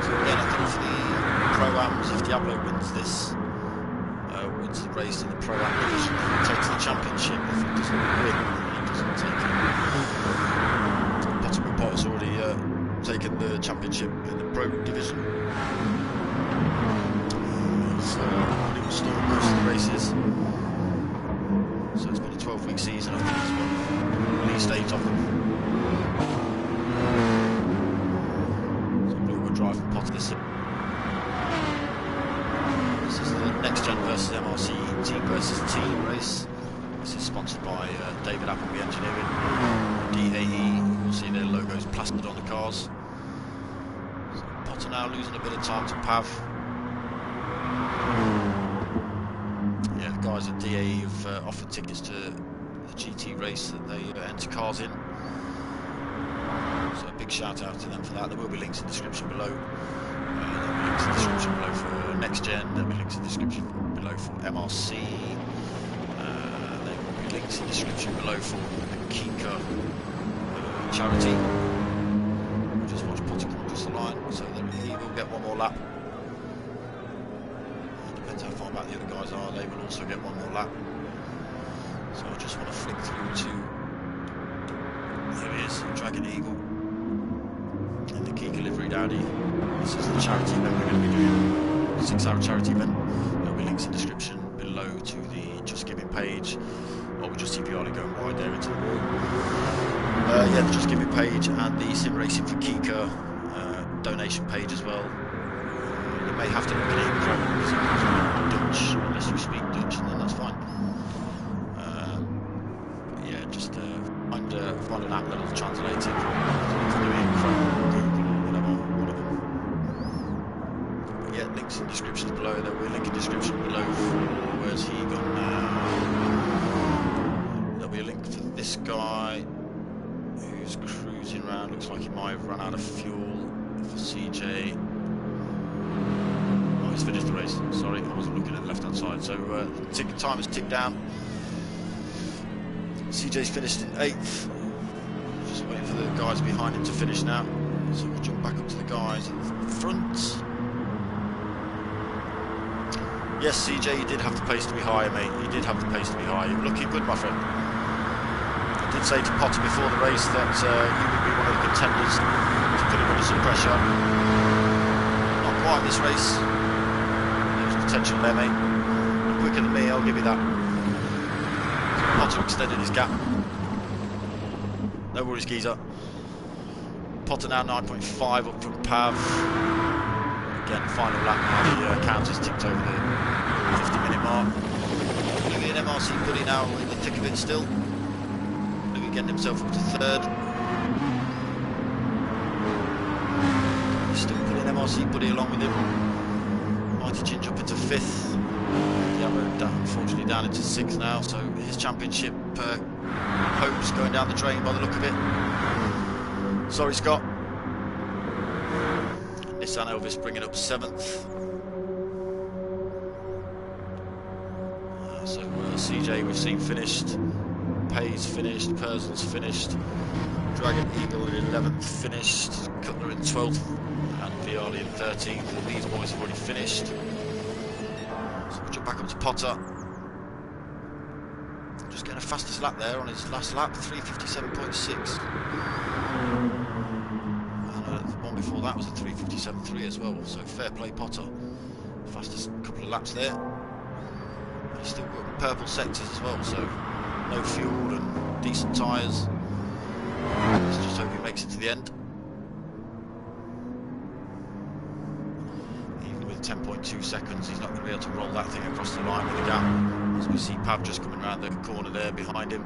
So again, I think for the Pro-Ams, if Diablo wins this, wins the race in the Pro-Am division, he takes the championship. If he doesn't win, he doesn't take it. Potter has already taken the championship in the Pro division. So he will start most of the races. So it's been a 12-week season. I think he's won at least 8 of them. So Blue will drive and Potter this. This is the NXTGEN versus MRC team versus team race. This is sponsored by David Appleby Engineering, DAE. You'll see their logos plastered on the cars. So Potter now losing a bit of time to Pav. Yeah, the guys at DAE have offered tickets to the GT race that they enter cars in. So a big shout out to them for that. There will be links in the description below. There will be links in the description below for NXTGEN. There will be links in the description below for MRC. There will be links in the description below for the Kika charity. We'll just watch Potter come across the line, so that he will get one more lap. Depends how far back the other guys are, they will also get one more lap. So I just want to flick through to, there he is, Dragon Eagle and the Kika livery Audi. This is the charity event we're going to be doing, 6-hour charity event. There'll be links in the description below to the Just Giving page, or we'll just TPR going wide there into the wall. Yeah, the Just Giving page and the Sim Racing for Kika donation page as well. You may have to look at it in Chrome because it comes in Dutch, unless you speak Dutch, and then that's fine. But yeah, just find an app that'll translate it. You can do it in Chrome or Google or whatever, one of them. But yeah, links in the description below. There will be a link in the description below for where's he gone now. There'll be a link for this guy who's cruising around. Looks like he might have run out of fuel for CJ. Finished the race. Sorry, I wasn't looking at the left hand side. So time has ticked down. CJ's finished in 8th. Just waiting for the guys behind him to finish now. So we'll jump back up to the guys in front. Yes, CJ, you did have the pace to be higher, mate. You did have the pace to be higher. You're looking good, my friend. I did say to Potter before the race that you would be one of the contenders to put him under some pressure. Not quite this race. There's potential there, mate. You're quicker than me, I'll give you that. So Potter extended his gap. No worries, geezer. Potter now 9.5 up from Pav. Again, final lap now, the count is ticked over the 50-minute mark. Louis and MRC Buddy now in the thick of it still. Louis getting himself up to 3rd. He's still putting MRC Buddy along with him. Mighty Ginge up into 5th. Diablo unfortunately down into 6th now, so his championship hopes going down the drain by the look of it. Sorry, Scott. Nissan Elvis bringing up 7th. So CJ we've seen finished, Pay's finished, Persil's finished, Dragon Eagle in 11th finished, Cutler in 12th, and Viali in 13th. And these boys have already finished. So we'll jump back up to Potter. Just getting a fastest lap there on his last lap, 3:57.6. Before that was a 3:57.3 as well, so fair play Potter. Fastest couple of laps there. He's still got purple sectors as well, so no fuel and decent tyres. Let's just hope he makes it to the end. Even with 10.2 seconds, he's not going to be able to roll that thing across the line with the gap. As we see Pav just coming around the corner there behind him.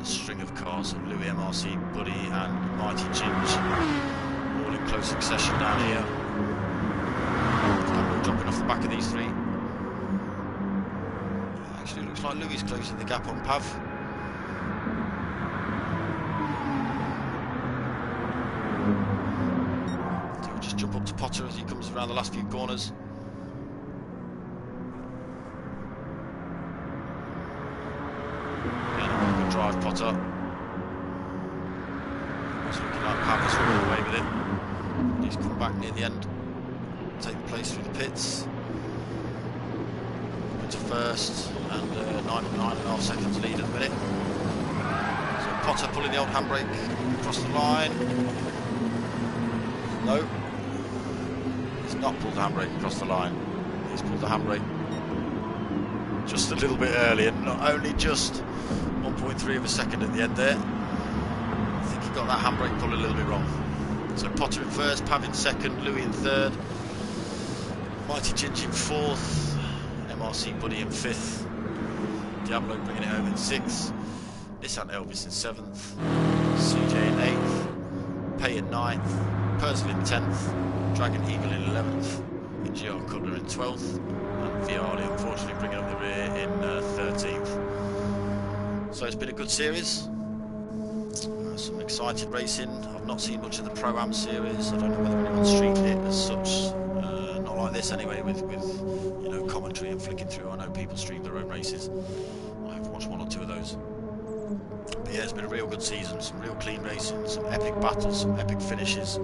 String of cars, so Louis, MRC, Buddy and Mighty Ginge all in close succession down here. Dropping off the back of these three. Actually looks like Louis is closing the gap on Pav. So we'll just jump up to Potter as he comes around the last few corners. Drive Potter. It's looking like Pav is running away with it. He's come back near the end, take the place through the pits. Into 1st and 9.5 seconds lead at the minute. So Potter pulling the old handbrake across the line. No, he's not pulled the handbrake across the line. He's pulled the handbrake just a little bit early, and not only just 1.3 of a second at the end there. I think he got that handbrake pull a little bit wrong. So Potter in 1st, Pav in 2nd, Louis in 3rd, Mighty Ginge in 4th, MRC Buddy in 5th, Diablo bringing it home in 6th, Nissan Elvis in 7th, CJ in 8th, Pay in 9th, Persil in 10th, Dragon Eagle in 11th, NGR Cutler in 12th, and Viali unfortunately bringing up the rear in 13th. So it's been a good series, some exciting racing. I've not seen much of the Pro-Am series. I don't know whether anyone's streamed it as such, not like this anyway, with you know, commentary and flicking through. I know people stream their own races. I've watched 1 or 2 of those. But yeah, it's been a real good season, some real clean racing, some epic battles, some epic finishes.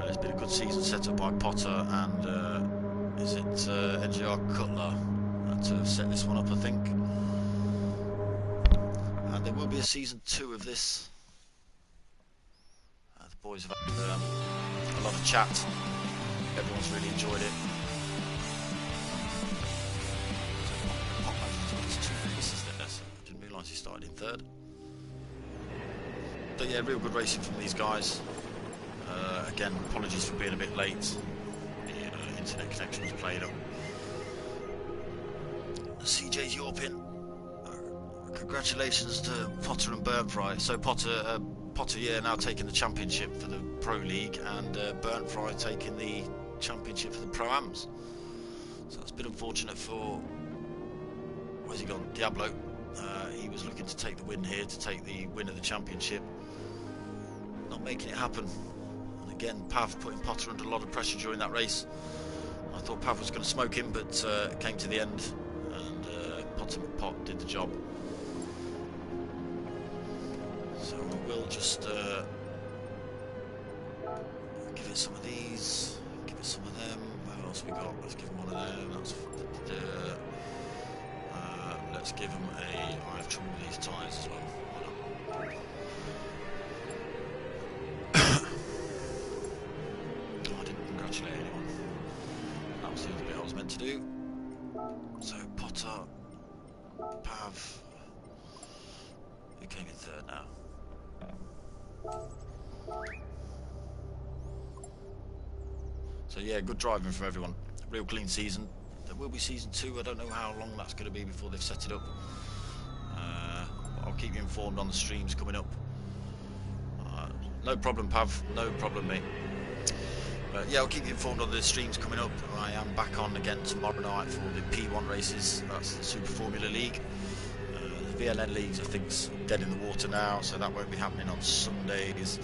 It's been a good season set up by Potter and is it NGR Cutler to have set this one up, I think. And there will be a season 2 of this. The boys have had a lot of chat. Everyone's really enjoyed it. So, 2 races there, so I didn't realise he started in 3rd. But yeah, real good racing from these guys. Again, apologies for being a bit late. The internet connection was played up. CJ's European. Congratulations to Potter and Burnfry. So Potter, yeah, now taking the championship for the Pro League, and Burnfry taking the championship for the Pro-Ams. So that's a bit unfortunate for, where's he gone? Diablo. He was looking to take the win here, to take the win of the championship. Not making it happen. And again, Pav putting Potter under a lot of pressure during that race. I thought Pav was going to smoke him, but it came to the end, and ultimate pot did the job. So we'll just give it some of these, give it some of them. What else we got? Let's give them one of them. That's let's give them a. I have trouble with these tyres as well. Oh, I didn't congratulate anyone. That was the other bit I was meant to do. So Potter, Pav, who came in third now? So yeah, good driving from everyone. Real clean season. There will be season 2. I don't know how long that's going to be before they've set it up. I'll keep you informed on the streams coming up. No problem, Pav. No problem, mate. Yeah, I'll keep you informed on the streams coming up. I am back on again tomorrow night for the P1 races. That's the Super Formula League. The VLN leagues, I think, is dead in the water now, so that won't be happening on Sundays.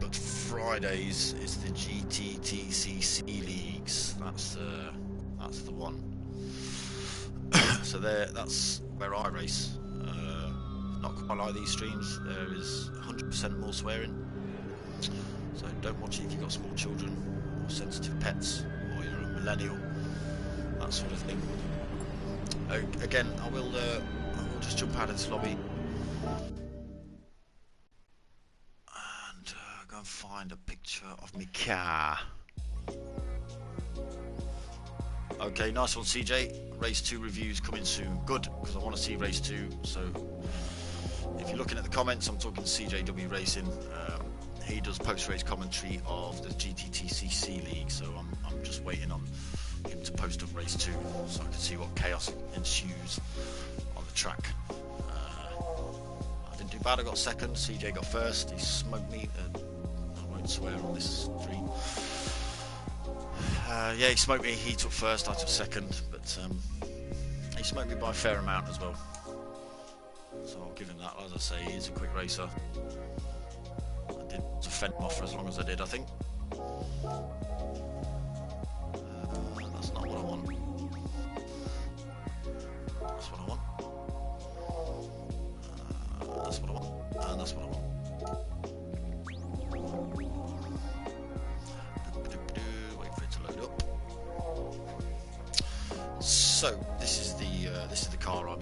But Fridays is the GTTCC leagues. That's the one. So that's where I race. Not quite like these streams. There is 100% more swearing. So don't watch it if you've got small children or sensitive pets or you're a millennial, that sort of thing. Again, I will just jump out of this lobby and go and find a picture of my car. Okay, nice one, CJ. Race 2 reviews coming soon. Good, because I want to see race 2. So if you're looking at the comments, I'm talking CJW Racing. He does post-race commentary of the GTTCC League, so I'm just waiting on him to post up race 2 so I can see what chaos ensues on the track. I didn't do bad, I got second, CJ got first, he smoked me, I won't swear on this stream. Yeah, he smoked me, he took first, I took second, but he smoked me by a fair amount as well. So I'll give him that. As I say, he's a quick racer. I did fend him off for as long as I did, I think. That's not what I want. That's what I want. That's what I want. And that's what I want. Wait for it to load up. So this is the car I'm